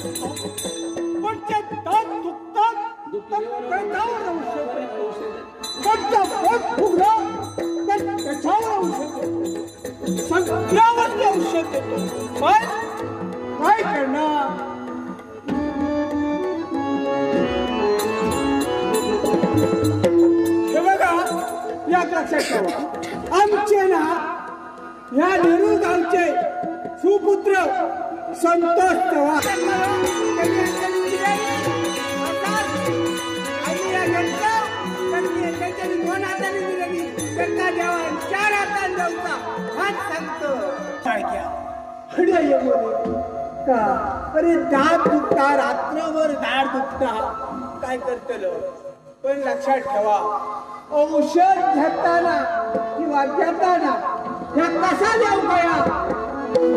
पण ते दात दुखतात तर त्याच्यावर औषध त्याचं पोट फुगलं तर त्याच्यावर औषध देतो, सगळ्यावरती औषध देतो. पण काय करणार? हे बघा, या लक्षात ठेवा, आमचे ना या नेहरू गावचे सुपुत्र संतोष चव्हाण चार हाताने जाऊचा हात सांगतो का, अरे दात दुखता, रात्रभर दाढ दुखता, काय करतलो. पण लक्षात ठेवा, औषध घेताना किंवा घेताना ह्या कसा देऊ गया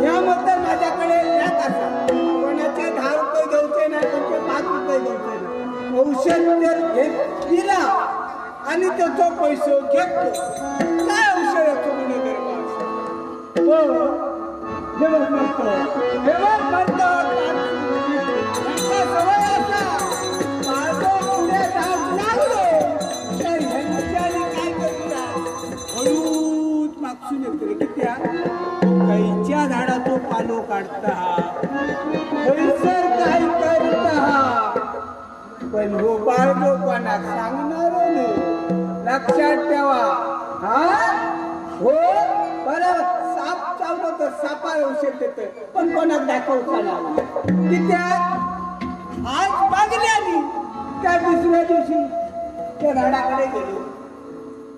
याबद्दल माझ्याकडे यात असा, कोणाचे 10 रुपये घ्यायचे नाही, कोणते 5 रुपये घ्यायचे नाही. औषध जर दिला आणि त्याचा पैसे घेतो, काय औषध येतो म्हणून सवय असा, माझं पुढे लागलो तर ह्यांच्याने काय करता, हळूच मागसून येतो की त्या कैच्या झाडाचो पालो काढता, पैसर काय करता, पण हो बाळगो कोणाक सांगणार नाही. लक्षात ठेवा, हा हो बरं, साप चावतो तर सापा औषध देतोय, पण कोणाक दाखवता नाही. तिथे आज मागली आली, त्या दुसऱ्या दिवशी त्या झाडाकडे गेलो,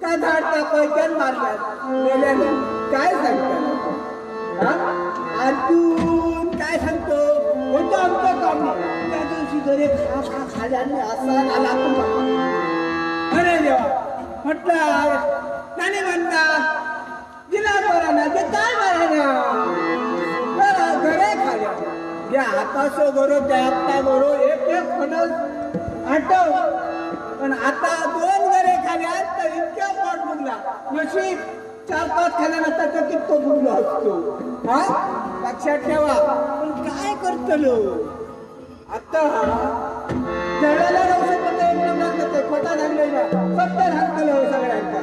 त्या झाडचा पैशान मारला गेल्याने काय सांगतात, अजून काय सांगतो होतं आमचं काम नाही. त्या दिवशी जरी खाल्याने असा आला, अरे देवा म्हटलं नाणे म्हणता दिला बरा ना, ते काय बरा घरे खाल्या, या हातासो बरो त्या हाता बरो एक एक फणस आठव, पण आता 2 घरे खाल्या तर इतक्या पोट फुगला, नशीब 4-5 खाल्यानंतर तर कितको फुगलो असतो. हा लक्षात ठेवा. पण काय करतलो आता, झाडाला औषध पडलं, 1 नंबर करते, खोटा लागलेला 70 हातलो सगळ्यांचा,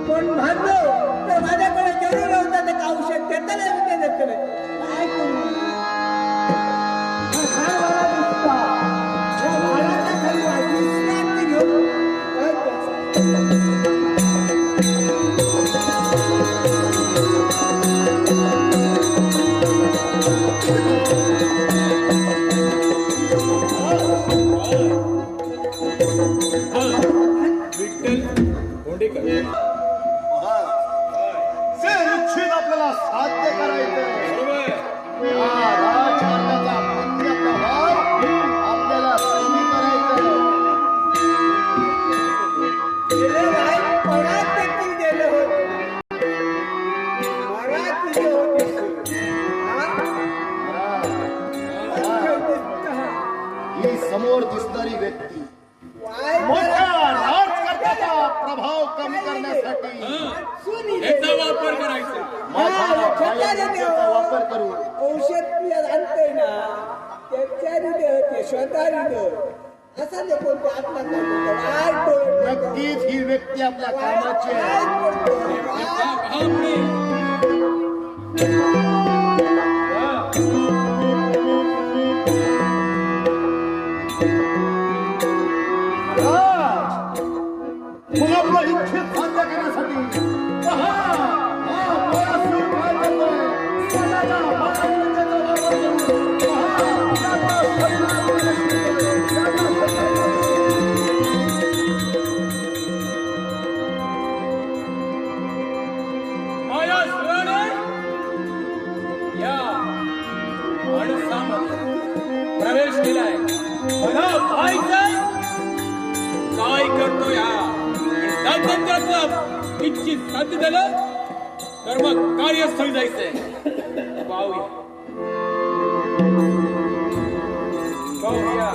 पण भांडलो तर माझ्याकडे जरूर होतं ते औषध देता नाही, ते देत नाही. काय करू, झाडाच्या खाली विश्रांती घेऊ, काय आपल्याला साध्य करायचं, राजकारणाचा आपल्याला कमी करायचं. ही समोर दिसणारी व्यक्ती मोठ्या राजकारणाचा प्रभाव कमी करण्यासाठी याचा वापर करायचा, वापर करू. औषध आणतोय ना त्याच्या स्वतः असा देखो नक्कीच ही व्यक्ती आपल्या कामाची मग आपलं इच्छित साध्य करण्यासाठी प्रवेश केलाय. मला पाहायचंय काय करतो या, त्याचं इच्छित साध्य झालं तर मग कार्यस्थळी जायचंय. पाहूया पाहूया.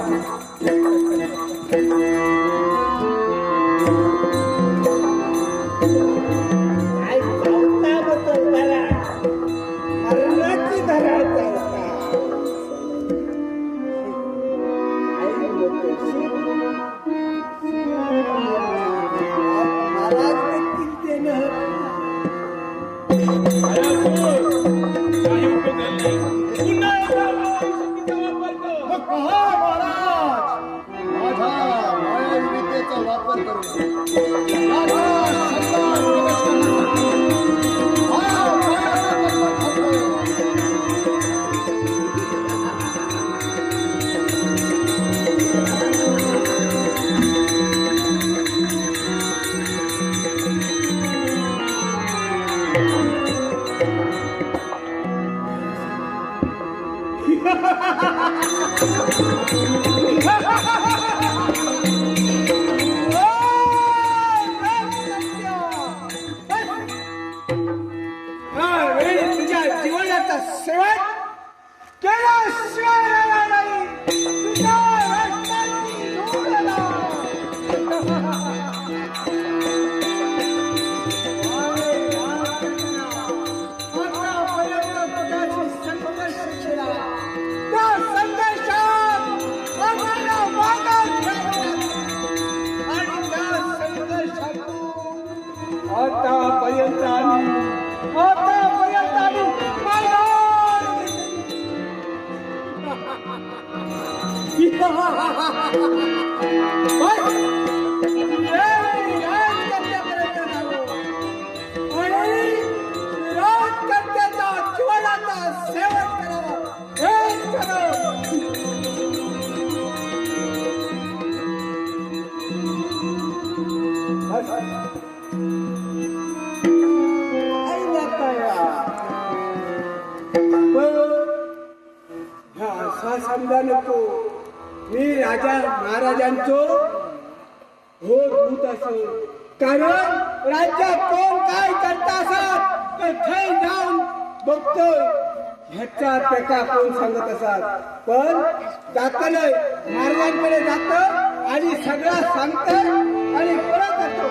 तुझ्या जीवनाचा शेवट केल्याशिवाय राहणार नाही. तुझ्या रक्ताची धूळ आतापर्यंत तुझ्याशी संघर्ष केला. त्या संघर्षात आम्हाला मागं ठेवलं. आणि त्या संघर्षातून आतापर्यंत आम्ही माघार घेतली. राजकर्त्यापर्यंत आलो आणि राजकर्त्याचा जीवनाचा सेवन करावा हेच असा समजा नको मी राजा महाराजांचो हो दूत असो. कारण राज्यात कोण काय करता असत तर थंय जाऊन बघतोय ह्याचा पेका कोण सांगत असत. पण जात नाही महाराजांकडे जात आणि सगळं सांगत आणि परत येतो.